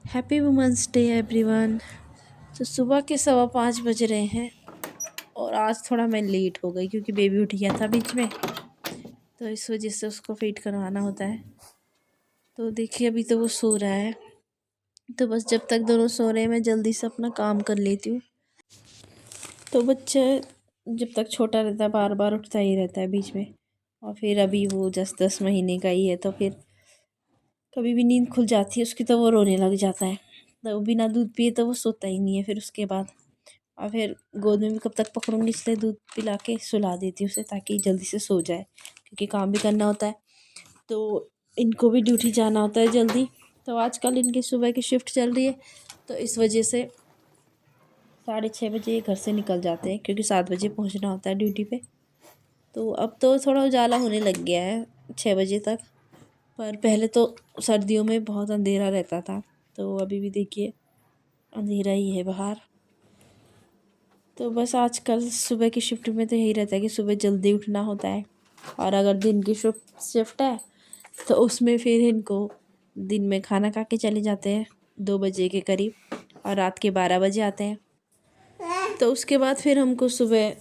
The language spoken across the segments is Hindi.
Happy women's day everyone. तो सुबह के 5:15 बज रहे हैं और आज थोड़ा मैं लेट हो गई क्योंकि बेबी उठ गया था बीच में, तो इस वजह से उसको फीड करवाना होता है। तो देखिए अभी तो वो सो रहा है, तो बस जब तक दोनों सो रहे हैं मैं जल्दी से अपना काम कर लेती हूँ। तो बच्चा जब तक छोटा रहता है बार बार उठता ही रहता है बीच में, और फिर अभी वो 10 महीने का ही है तो फिर कभी भी नींद खुल जाती है उसकी तो वो रोने लग जाता है। तो बिना दूध पिए तो वो सोता ही नहीं है फिर उसके बाद। और फिर गोद में भी कब तक पकड़ूंगी, इसलिए दूध पिला के सुला देती हूँ उसे ताकि जल्दी से सो जाए, क्योंकि काम भी करना होता है तो इनको भी ड्यूटी जाना होता है जल्दी। तो आजकल इनकी सुबह की शिफ्ट चल रही है, तो इस वजह से 6:30 बजे घर से निकल जाते हैं क्योंकि 7 बजे पहुँचना होता है ड्यूटी पे। तो अब तो थोड़ा उजाला होने लग गया है 6 बजे तक, पर पहले तो सर्दियों में बहुत अंधेरा रहता था, तो अभी भी देखिए अंधेरा ही है बाहर। तो बस आजकल सुबह की शिफ्ट में तो यही रहता है कि सुबह जल्दी उठना होता है, और अगर दिन की शिफ्ट है तो उसमें फिर इनको दिन में खाना खा के चले जाते हैं 2 बजे के करीब, और रात के 12 बजे आते हैं। तो उसके बाद फिर हमको सुबह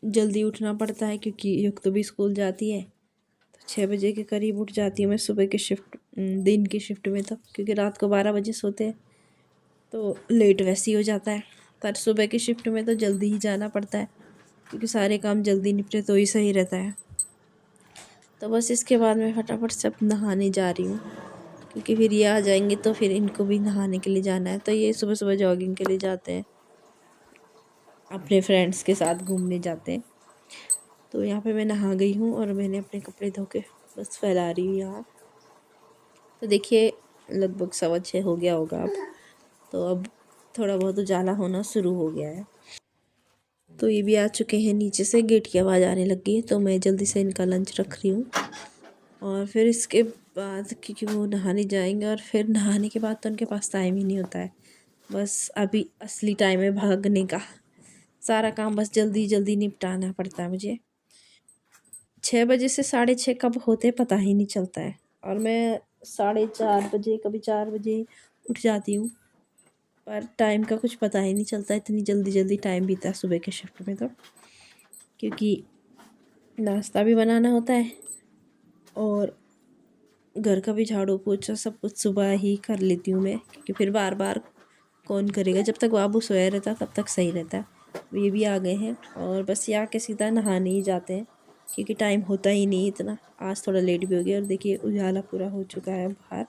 जल्दी उठना पड़ता है क्योंकि युक्त तो भी स्कूल जाती है, तो 6 बजे के करीब उठ जाती हूँ मैं सुबह की शिफ्ट, दिन की शिफ्ट में तो, क्योंकि रात को 12 बजे सोते हैं तो लेट वैसे ही हो जाता है। पर सुबह की शिफ्ट में तो जल्दी ही जाना पड़ता है क्योंकि सारे काम जल्दी निपटे तो ही सही रहता है। तो बस इसके बाद मैं फटाफट से अब नहाने जा रही हूँ, क्योंकि फिर ये आ जाएंगे तो फिर इनको भी नहाने के लिए जाना है। तो ये सुबह सुबह जॉगिंग के लिए जाते हैं, अपने फ्रेंड्स के साथ घूमने जाते हैं। तो यहाँ पे मैं नहा गई हूँ और मैंने अपने कपड़े धो के बस फैला रही हूँ यहाँ। तो देखिए लगभग 6:15 हो गया होगा अब, तो अब थोड़ा बहुत उजाला होना शुरू हो गया है। तो ये भी आ चुके हैं नीचे से, गेट की आवाज़ आने लग गई है, तो मैं जल्दी से इनका लंच रख रही हूँ। और फिर इसके बाद क्योंकि वो नहाने जाएंगे, और फिर नहाने के बाद तो उनके पास टाइम ही नहीं होता है। बस अभी असली टाइम है भागने का, सारा काम बस जल्दी जल्दी निपटाना पड़ता है मुझे। 6 बजे से 6:30 कब होते पता ही नहीं चलता है, और मैं 4:30 बजे कभी 4 बजे उठ जाती हूँ, पर टाइम का कुछ पता ही नहीं चलता, इतनी जल्दी जल्दी टाइम बीता है सुबह के शिफ्ट में। तो क्योंकि नाश्ता भी बनाना होता है और घर का भी झाड़ू पोछा सब कुछ सुबह ही कर लेती हूँ मैं, क्योंकि फिर बार बार कौन करेगा, जब तक बाबू सोया रहता तब तक सही रहता है। ये भी आ गए हैं और बस ये आके सीधा नहाने ही जाते हैं क्योंकि टाइम होता ही नहीं इतना। आज थोड़ा लेट भी हो गया और देखिए उजाला पूरा हो चुका है बाहर।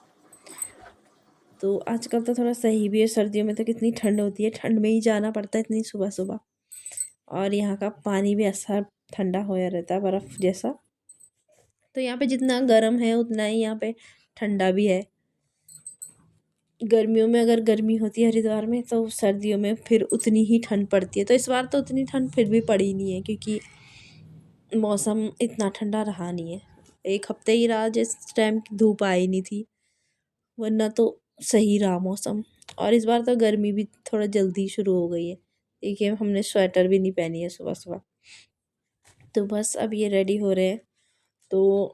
तो आजकल तो थोड़ा सही भी है, सर्दियों में तो कितनी ठंड होती है, ठंड में ही जाना पड़ता है इतनी सुबह सुबह। और यहाँ का पानी भी ऐसा ठंडा होया रहता है बर्फ़ जैसा। तो यहाँ पे जितना गर्म है उतना ही यहाँ पे ठंडा भी है। गर्मियों में अगर गर्मी होती है हरिद्वार में, तो सर्दियों में फिर उतनी ही ठंड पड़ती है। तो इस बार तो उतनी ठंड फिर भी पड़ी नहीं है क्योंकि मौसम इतना ठंडा रहा नहीं है। एक हफ्ते ही रहा जिस टाइम धूप आई नहीं थी, वरना तो सही रहा मौसम। और इस बार तो गर्मी भी थोड़ा जल्दी शुरू हो गई है, देखिए हमने स्वेटर भी नहीं पहनी है सुबह सुबह। तो बस अब ये रेडी हो रहे हैं, तो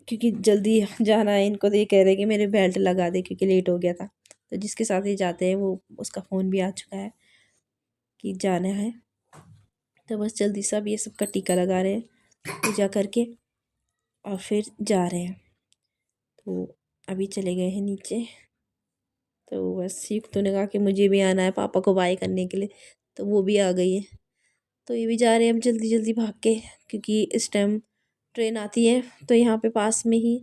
क्योंकि जल्दी जाना है इनको, तो ये कह रहे हैं कि मेरे बेल्ट लगा दे क्योंकि लेट हो गया था। तो जिसके साथ ये जाते हैं वो उसका फ़ोन भी आ चुका है कि जाना है। तो बस जल्दी से अब ये सबका टीका लगा रहे हैं पूजा करके, और फिर जा रहे हैं। तो अभी चले गए हैं नीचे। तो बस युक्त ने कहा कि मुझे भी आना है पापा को बाय करने के लिए, तो वो भी आ गई है। तो ये भी जा रहे हैं अब जल्दी जल्दी भाग के, क्योंकि इस टाइम ट्रेन आती है। तो यहाँ पे पास में ही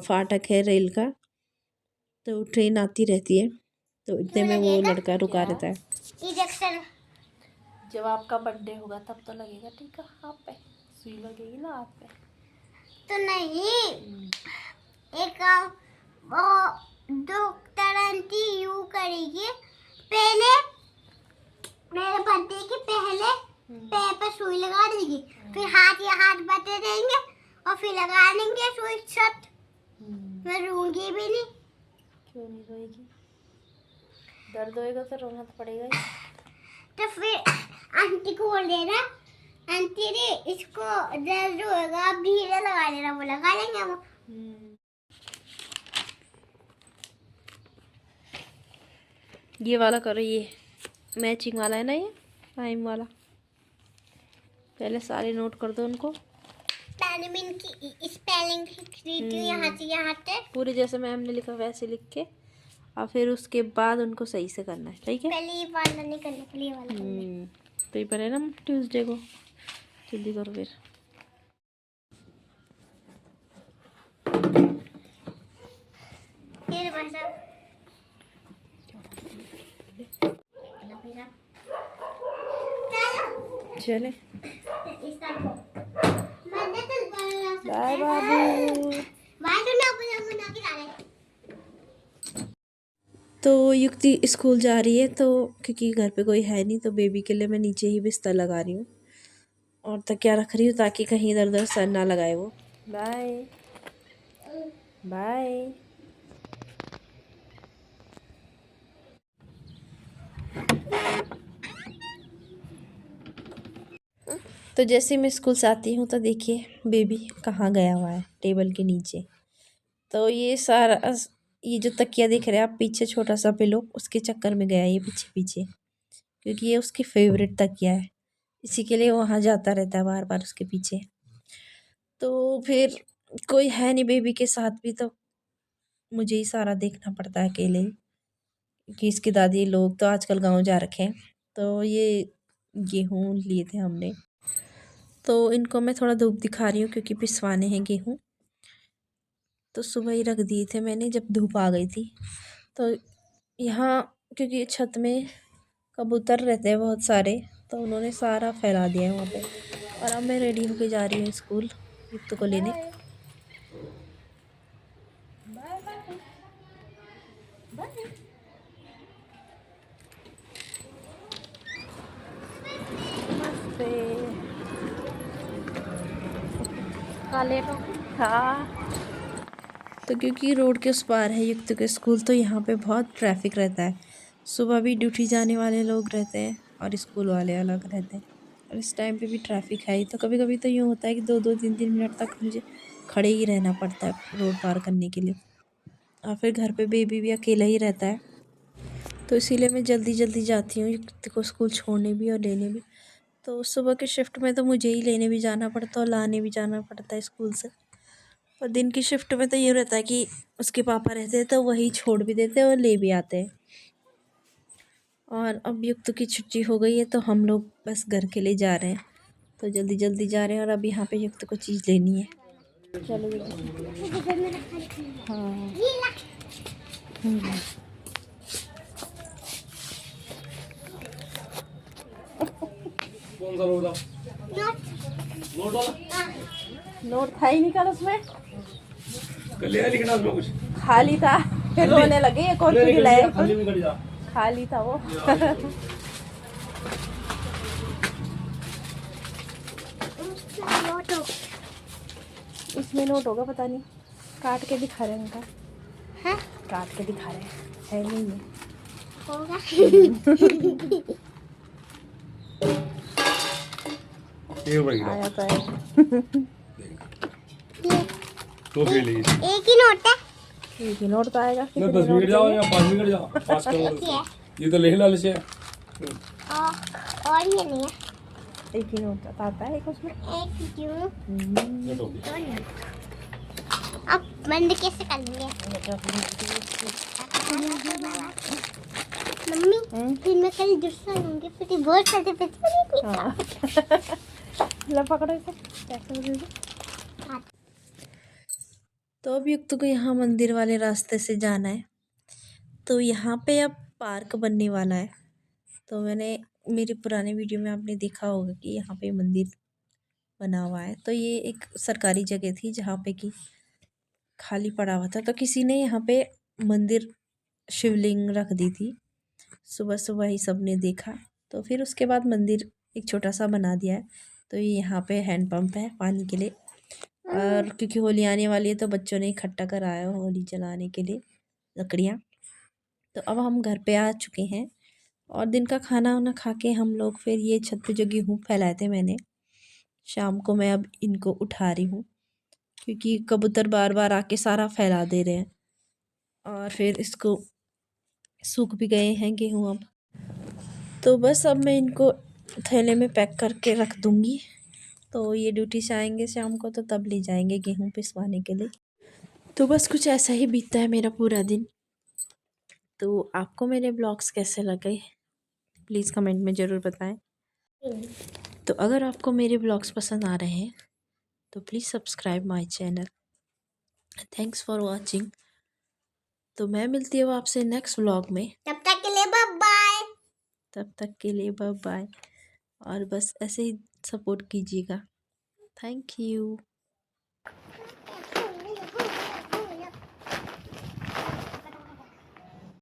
फाटक है रेल का, तो ट्रेन आती रहती है, तो इतने में वो लड़का रुका रहता है। इंजेक्शन जब आपका बर्थडे होगा तब तो लगेगा टीका हाथ पे, सुई लगेगी ना हाथ पे। तो नहीं, एक वो डॉक्टर आंटी यूँ करेगी, पहले मेरे बर्थडे के पहले पैर पे सुई लगा देगी, फिर हाथ या हाथ बटे देंगे और फिर लगा लेंगे सुई छत। मैं रोऊंगी भी नहीं। क्यों नहीं रोएगी? दर्द होएगा तो रोना तो पड़ेगा ही। तो फिर आंटी को बोल देना, आंटी रे इसको दर्द होएगा, धीरे लगा लेना, वो लगा लेंगे वो। ये वाला करो, ये मैचिंग वाला है ना, ये टाइम वाला। पहले सारे नोट कर दो उनको। स्पेलिंग की स्पेलिंग लिख रही यहाँ से यहाँ तक। पूरे जैसे मैम ने लिखा वैसे लिख के, और फिर उसके बाद उनको सही से करना है, ठीक है। पहले ये वाला नहीं करना, पहले ये वाला करना है। पेपर है ना ट्यूसडे को, जल्दी करो फिर। फिर बस अब चले इस तरह को मैंने तो बाय बाबू। बाय तो ना बना के डाले। तो युक्ति स्कूल जा रही है, तो क्योंकि घर पे कोई है नहीं तो बेबी के लिए मैं नीचे ही बिस्तर लगा रही हूँ और तकिया रख रही हूँ ताकि कहीं इधर उधर सर ना लगाए वो। Bye bye. तो जैसे मैं स्कूल से आती हूँ तो देखिए बेबी कहाँ गया हुआ है, टेबल के नीचे। तो ये सारा ये जो तकिया देख रहे हैं आप पीछे, छोटा सा पिलो, उसके चक्कर में गया ये पीछे पीछे, क्योंकि ये उसकी फेवरेट तकिया है, इसी के लिए वहाँ जाता रहता है बार बार उसके पीछे। तो फिर कोई है नहीं बेबी के साथ भी, तो मुझे ही सारा देखना पड़ता है अकेले, कि इसकी दादी लोग तो आजकल गांव जा रखे हैं। तो ये गेहूँ लिए थे हमने, तो इनको मैं थोड़ा धूप दिखा रही हूँ क्योंकि पिसवाने हैं गेहूँ। तो सुबह ही रख दिए थे मैंने जब धूप आ गई थी। तो यहाँ क्योंकि छत में कबूतर रहते हैं बहुत सारे, तो उन्होंने सारा फैला दिया है वहाँ पे। और अब मैं रेडी होके जा रही हूँ स्कूल युक्त को लेने। हाँ, तो क्योंकि रोड के उस पार है युक्त के स्कूल, तो यहाँ पे बहुत ट्रैफिक रहता है। सुबह भी ड्यूटी जाने वाले लोग रहते हैं और स्कूल वाले अलग रहते हैं, और इस टाइम पे भी ट्रैफिक है ही। तो कभी कभी तो यूँ होता है कि 2-2 3-3 मिनट तक मुझे खड़े ही रहना पड़ता है रोड पार करने के लिए। और फिर घर पे बेबी भी अकेला ही रहता है, तो इसीलिए मैं जल्दी जल्दी जाती हूँ युक्त को स्कूल छोड़ने भी और लेने भी। तो सुबह के शिफ्ट में तो मुझे ही लेने भी जाना पड़ता है और लाने भी जाना पड़ता है स्कूल से। और दिन की शिफ्ट में तो ये रहता है कि उसके पापा रहते हैं तो वही छोड़ भी देते हैं और ले भी आते हैं। और अब युक्त की छुट्टी हो गई है तो हम लोग बस घर के लिए जा रहे हैं, तो जल्दी जल्दी जा रहे हैं। और अब यहाँ पे युक्त को चीज़ लेनी है, चलो जल्दी। हाँ कौन सा नोट? नोट वाला? नोट था ही नहीं कल उसमें, कल लिखना उसमें कुछ खाली था, फिर रोने लगे एक और कुछ लाए, खाली में कर जा। खाली था वो। इसमें नोट होगा पता नहीं, काट के दिखा रहे हैं उनका। हाँ? काट के दिखा रहे हैं, है नहीं है होगा। ये आया तो है। तो फिर ले एक ही नोट है, एक ही नोट तो आएगा। मैं 10 मिनट जाओ या 5 मिनट जाओ, 5 करोड़ ये तो ले लाल से। और ये नहीं है, एक ही नोट आता है एक उसमें। एक क्यों अब बंद कैसे कर लेंगे मम्मी? फिर मैं कल दूसरा लूंगी, फिर बहुत सारे पैसे नहीं। हाँ ला पकड़ो इसे, पैसे दे दो। तो अब युक्त को यहाँ मंदिर वाले रास्ते से जाना है, तो यहाँ पे अब पार्क बनने वाला है। तो मैंने मेरी पुराने वीडियो में आपने देखा होगा कि यहाँ पे मंदिर बना हुआ है। तो ये एक सरकारी जगह थी जहाँ पे कि खाली पड़ा हुआ था, तो किसी ने यहाँ पे मंदिर शिवलिंग रख दी थी। सुबह सुबह ही सब ने देखा, तो फिर उसके बाद मंदिर एक छोटा सा बना दिया है। तो ये यहाँ पे हैंड पंप है पानी के लिए, और क्योंकि होली आने वाली है तो बच्चों ने इकट्ठा कराया होली जलाने के लिए लकड़ियाँ। तो अब हम घर पे आ चुके हैं और दिन का खाना वाना खा के हम लोग फिर ये छत पे जो गेहूँ फैलाए थे मैंने, शाम को मैं अब इनको उठा रही हूँ क्योंकि कबूतर बार बार आके सारा फैला दे रहे हैं। और फिर इसको सूख भी गए हैं गेहूँ अब। तो बस अब मैं इनको थैले में पैक करके रख दूँगी। तो ये ड्यूटी से आएंगे शाम को तो तब ले जाएंगे गेहूँ पिसवाने के लिए। तो बस कुछ ऐसा ही बीतता है मेरा पूरा दिन। तो आपको मेरे ब्लॉग्स कैसे लगे प्लीज़ कमेंट में ज़रूर बताएं। तो अगर आपको मेरे ब्लॉग्स पसंद आ रहे हैं तो please subscribe my channel. Thanks for watching. तो मैं मिलती हूँ आपसे नेक्स्ट व्लॉग में। तब तक के लिए बाय बाय। तब तक के लिए बाय बाय। और बस ऐसे ही सपोर्ट कीजिएगा। Thank you.